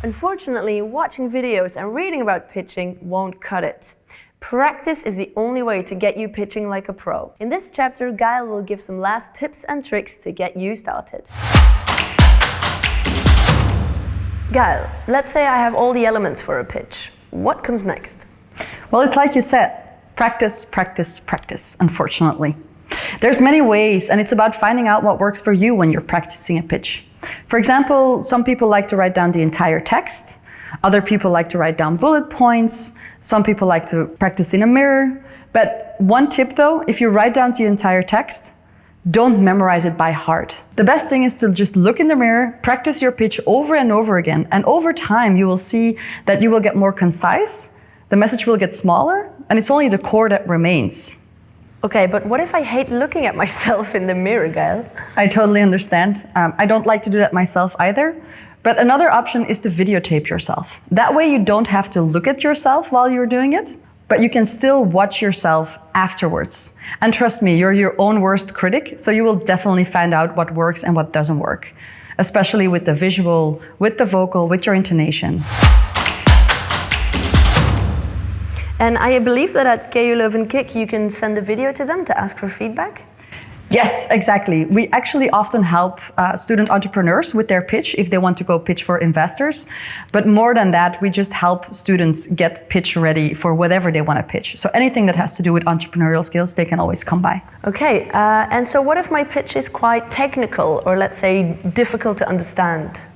Unfortunately, watching videos and reading about pitching won't cut it. Practice is the only way to get you pitching like a pro. In this chapter, Gael will give some last tips and tricks to get you started. Gael, let's say I have all the elements for a pitch. What comes next? Well, it's like you said, practice, practice, practice, unfortunately. There's many ways, and it's about finding out what works for you when you're practicing a pitch. For example, some people like to write down the entire text. Other people like to write down bullet points. Some people like to practice in a mirror. But one tip though, if you write down the entire text, don't memorize it by heart. The best thing is to just look in the mirror, practice your pitch over and over again. And over time, you will see that you will get more concise, the message will get smaller, and it's only the core that remains. Okay, but what if I hate looking at myself in the mirror, Gael? I totally understand. I don't like to do that myself either. But another option is to videotape yourself. That way you don't have to look at yourself while you're doing it, but you can still watch yourself afterwards. And trust me, you're your own worst critic, so you will definitely find out what works and what doesn't work, especially with the visual, with the vocal, with your intonation. And I believe that at KU Leuven-Kik you can send a video to them to ask for feedback? Yes, exactly. We actually often help student entrepreneurs with their pitch if they want to go pitch for investors. But more than that, we just help students get pitch ready for whatever they want to pitch. So anything that has to do with entrepreneurial skills, they can always come by. Okay, and so what if my pitch is quite technical or let's say difficult to understand?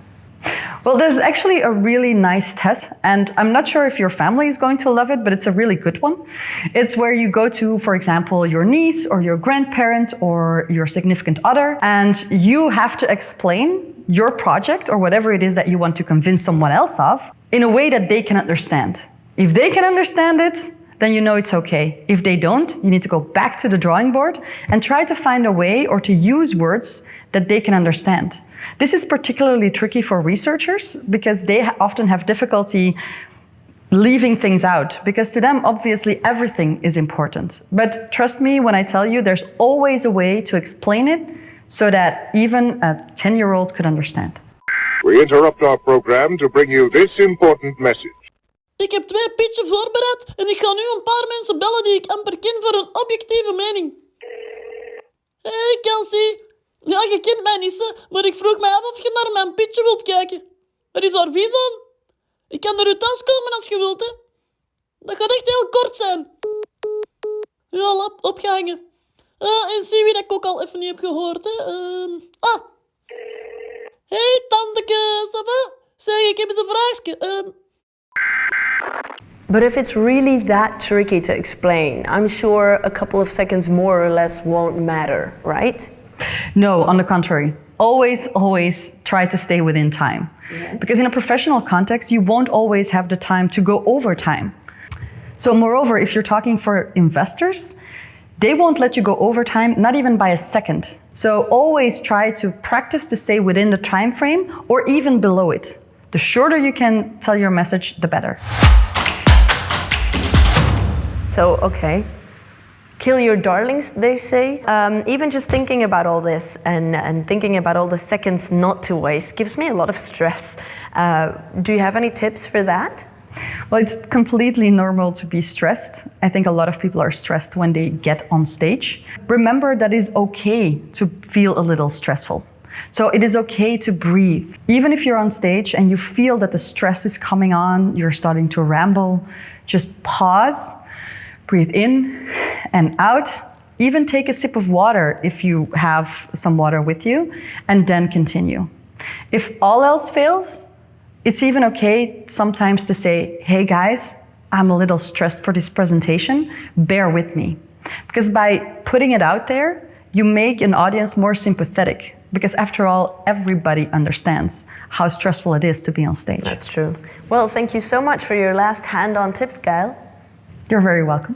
Well, there's actually a really nice test, and I'm not sure if your family is going to love it, but it's a really good one. It's where you go to, for example, your niece or your grandparent or your significant other, and you have to explain your project or whatever it is that you want to convince someone else of in a way that they can understand. If they can understand it, then you know it's okay. If they don't, you need to go back to the drawing board and try to find a way or to use words that they can understand. This is particularly tricky for researchers because they often have difficulty leaving things out because to them, obviously, everything is important. But trust me when I tell you, there's always a way to explain it so that even a 10-year-old could understand. We interrupt our program to bring you this important message. Ik heb 2 pitchen voorbereid en ik ga nu een paar mensen bellen die ik amper ken voor een objectieve mening. Hey Kelsey. Ja, je kent mij niet, hè, maar ik vroeg mij af of je naar mijn pitje wilt kijken. Er is advies aan. Ik kan naar u thuis komen als je wilt, hè. Dat gaat echt heel kort zijn. Ja, lap, opgehangen. En zie wie dat ik ook al even niet heb gehoord, hè. Hey, tanteke, ça va? Zeg, ik heb eens een vraagje. But if it's really that tricky to explain, I'm sure a couple of seconds more or less won't matter, right? No, on the contrary. Always try to stay within time. Yeah. Because in a professional context, you won't always have the time to go over time. So moreover, if you're talking for investors, they won't let you go over time, not even by a second. So always try to practice to stay within the time frame or even below it. The shorter you can tell your message, the better. So, okay. Kill your darlings, they say. Even just thinking about all this and thinking about all the seconds not to waste gives me a lot of stress. Do you have any tips for that? Well, it's completely normal to be stressed. I think a lot of people are stressed when they get on stage. Remember that it's okay to feel a little stressful. So it is okay to breathe. Even if you're on stage and you feel that the stress is coming on, you're starting to ramble, just pause. Breathe in and out. Even take a sip of water if you have some water with you, and then continue. If all else fails, it's even okay sometimes to say, hey guys, I'm a little stressed for this presentation, bear with me. Because by putting it out there, you make an audience more sympathetic. Because after all, everybody understands how stressful it is to be on stage. That's true. Well, thank you so much for your last hand-on tips, Gael. You're very welcome.